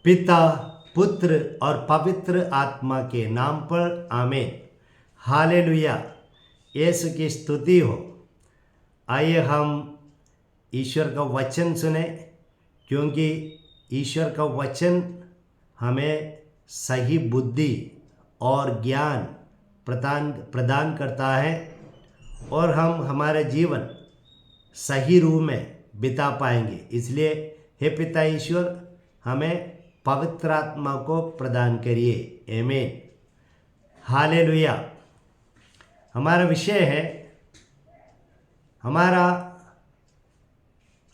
पिता, पुत्र और पवित्र आत्मा के नाम पर आमीन। हालेलुया, यीशु की स्तुति हो। आइए हम ईश्वर का वचन सुने, क्योंकि ईश्वर का वचन हमें सही बुद्धि और ज्ञान प्रदान करता है और हम हमारे जीवन सही रूप में बिता पाएंगे। इसलिए हे पिता ईश्वर, हमें पवित्र आत्मा को प्रदान करिए। आमीन। हालेलुया। हमारा विषय है हमारा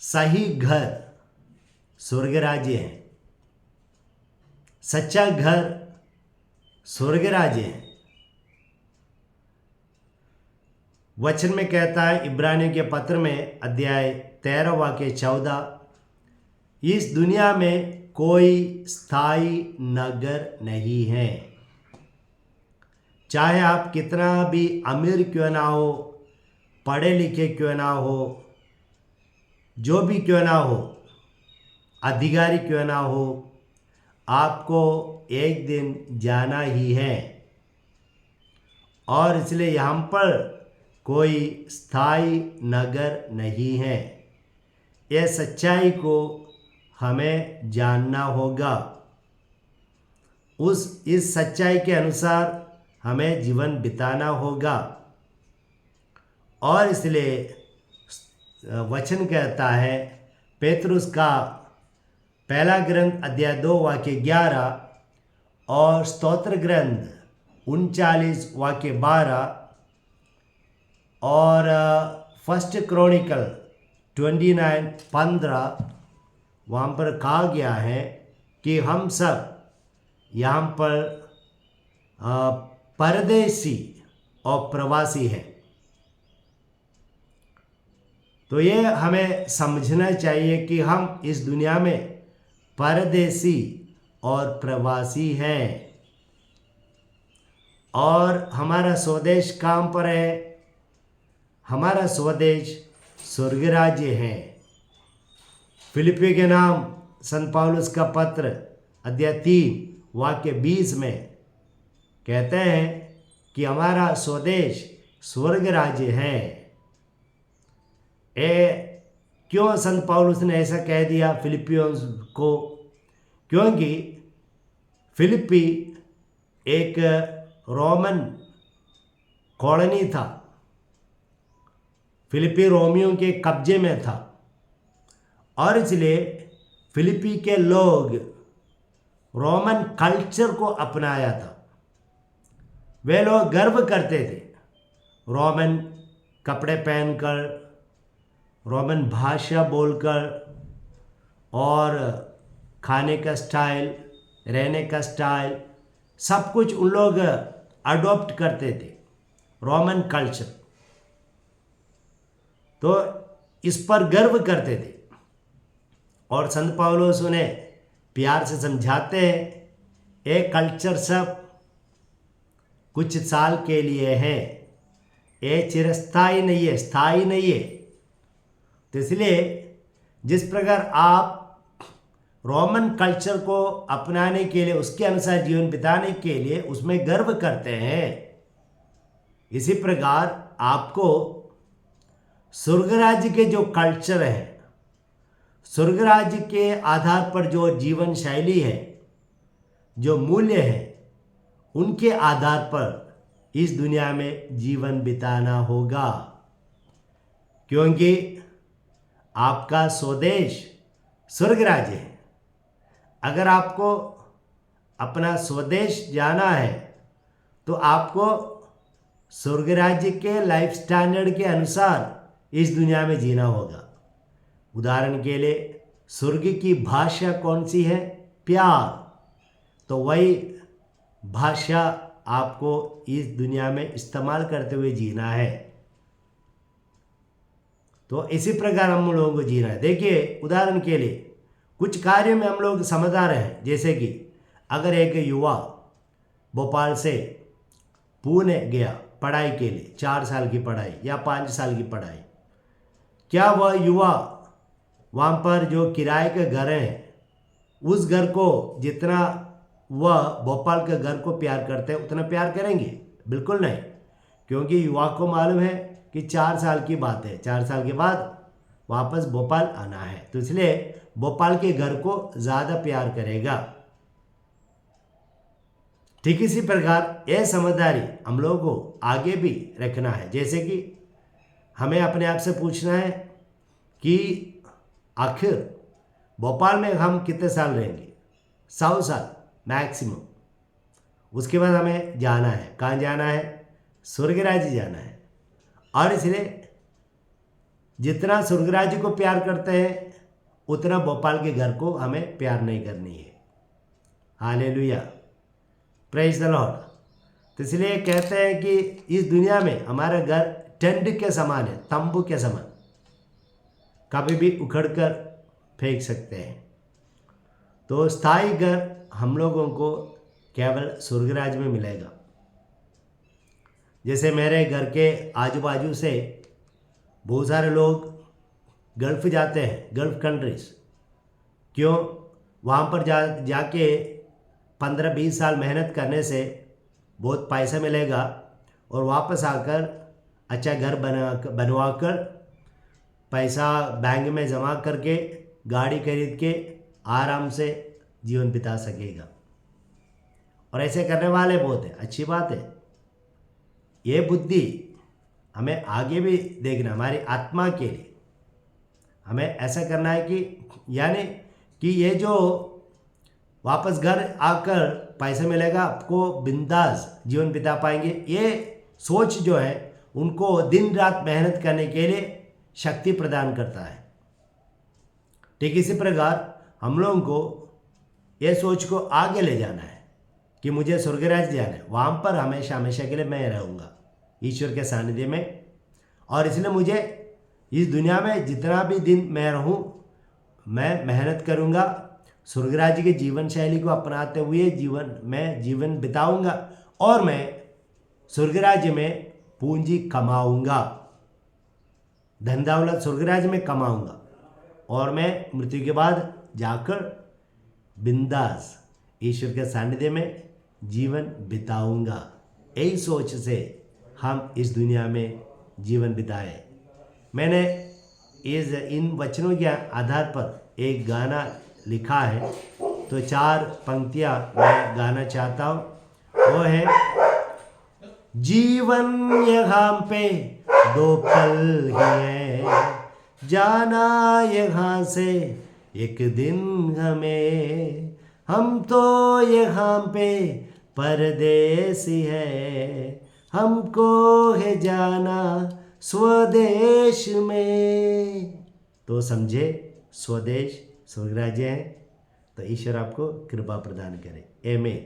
सही घर स्वर्ग राज्य है। सच्चा घर स्वर्ग राज्य है। वचन में कहता है इब्रानियों के पत्र में अध्याय 13 वाक्य 14, इस दुनिया में कोई स्थायी नगर नहीं है। चाहे आप कितना भी अमीर क्यों ना हो, पढ़े लिखे क्यों ना हो, जो भी क्यों ना हो, अधिकारी क्यों ना हो, आपको एक दिन जाना ही है। और इसलिए यहाँ पर कोई स्थायी नगर नहीं है। यह सच्चाई को हमें जानना होगा। इस सच्चाई के अनुसार हमें जीवन बिताना होगा। और इसलिए वचन कहता है पेतरुस का पहला ग्रंथ अध्याय 2 वाक्य 11 और स्तोत्र ग्रंथ 39 वाक्य 12 और फर्स्ट क्रॉनिकल 29:15 वहाँ पर कहा गया है कि हम सब यहाँ पर परदेसी और प्रवासी हैं। तो ये हमें समझना चाहिए कि हम इस दुनिया में परदेसी और प्रवासी हैं और हमारा स्वदेश कहाँ पर है? हमारा स्वदेश स्वर्ग राज्य है। फिलिपियों के नाम संत पौलुस का पत्र अध्याय 3 वाक्य 20 में कहते हैं कि हमारा स्वदेश स्वर्ग राज्य है। क्यों संत पौलुस ने ऐसा कह दिया फिलिपियों को? क्योंकि फिलिपी एक रोमन कॉलोनी था। फिलिपी रोमियों के कब्जे में था और इसलिए फिलिपी के लोग रोमन कल्चर को अपनाया था। वे लोग गर्व करते थे रोमन कपड़े पहनकर, रोमन भाषा बोलकर और खाने का स्टाइल, रहने का स्टाइल, सब कुछ उन लोग अडॉप्ट करते थे, रोमन कल्चर। तो इस पर गर्व करते थे और संत पौलुस उन्हें प्यार से समझाते हैं, ये कल्चर सब कुछ साल के लिए है, ये चिरस्थायी नहीं है, स्थायी नहीं है। तो इसलिए जिस प्रकार आप रोमन कल्चर को अपनाने के लिए, उसके अनुसार जीवन बिताने के लिए उसमें गर्व करते हैं, इसी प्रकार आपको स्वर्ग राज्य के जो कल्चर है, स्वर्ग राज्य के आधार पर जो जीवन शैली है, जो मूल्य है, उनके आधार पर इस दुनिया में जीवन बिताना होगा। क्योंकि आपका स्वदेश स्वर्ग राज्य है। अगर आपको अपना स्वदेश जाना है तो आपको स्वर्ग राज्य के लाइफ स्टैंडर्ड के अनुसार इस दुनिया में जीना होगा। उदाहरण के लिए स्वर्ग की भाषा कौन सी है? प्यार। तो वही भाषा आपको इस दुनिया में इस्तेमाल करते हुए जीना है। तो इसी प्रकार हम लोगों को जीना है। देखिए, उदाहरण के लिए कुछ कार्य में हम लोग समझदार हैं। जैसे कि अगर एक युवा भोपाल से पुणे गया पढ़ाई के लिए, 4 साल की पढ़ाई या 5 साल की पढ़ाई, क्या वह युवा वहाँ पर जो किराए के घर हैं उस घर को जितना वह भोपाल के घर को प्यार करते हैं उतना प्यार करेंगे? बिल्कुल नहीं, क्योंकि युवा को मालूम है कि 4 साल की बात है, 4 साल के बाद वापस भोपाल आना है, तो इसलिए भोपाल के घर को ज़्यादा प्यार करेगा। ठीक इसी प्रकार यह समझदारी हम लोगों को आगे भी रखना है। जैसे कि हमें अपने आप से पूछना है कि आखिर भोपाल में हम कितने साल रहेंगे? 100 साल मैक्सिमम। उसके बाद हमें जाना है, कहाँ जाना है? स्वर्गराज जाना है। और इसलिए जितना स्वर्गराज को प्यार करते हैं उतना भोपाल के घर को हमें प्यार नहीं करनी है। Hallelujah, praise the Lord. तो इसलिए कहते हैं कि इस दुनिया में हमारा घर टेंट के समान है, तंबू के समान, कभी भी उखड़ कर फेंक सकते हैं। तो स्थायी घर हम लोगों को केवल स्वर्गराज में मिलेगा। जैसे मेरे घर के आजू बाजू से बहुत सारे लोग गल्फ़ जाते हैं, गल्फ़ कंट्रीज। क्यों? वहाँ पर जाके 15-20 साल मेहनत करने से बहुत पैसा मिलेगा और वापस आकर अच्छा घर बनवाकर पैसा बैंक में जमा करके गाड़ी खरीद के आराम से जीवन बिता सकेगा। और ऐसे करने वाले बहुत हैं, अच्छी बात है। ये बुद्धि हमें आगे भी देखना, हमारी आत्मा के लिए हमें ऐसा करना है कि यानी कि ये जो वापस घर आकर पैसा मिलेगा आपको बिंदास जीवन बिता पाएंगे, ये सोच जो है उनको दिन रात मेहनत करने के लिए शक्ति प्रदान करता है। ठीक इसी प्रकार हम लोगों को ये सोच को आगे ले जाना है कि मुझे स्वर्गराज जाना है, वहाँ पर हमेशा हमेशा के लिए मैं रहूँगा ईश्वर के सानिध्य में। और इसलिए मुझे इस दुनिया में जितना भी दिन मैं रहूँ मैं मेहनत करूँगा, स्वर्गराज की जीवन शैली को अपनाते हुए जीवन बिताऊँगा और मैं स्वर्गराज में पूंजी कमाऊँगा, धन दौलत स्वर्गराज में कमाऊँगा और मैं मृत्यु के बाद जाकर बिंदास ईश्वर के सानिध्य में जीवन बिताऊँगा। यही सोच से हम इस दुनिया में जीवन बिताए। मैंने इन वचनों के आधार पर एक गाना लिखा है, तो 4 पंक्तियाँ मैं गाना चाहता हूँ। वो है, जीवन यहाँ पे 2 पल ही है, जाना यहाँ से एक दिन हमें, हम तो यहाँ पे परदेसी है, हमको है जाना स्वदेश में। तो समझे, स्वदेश स्वर्गराज्य है। तो ईश्वर आपको कृपा प्रदान करे। आमीन।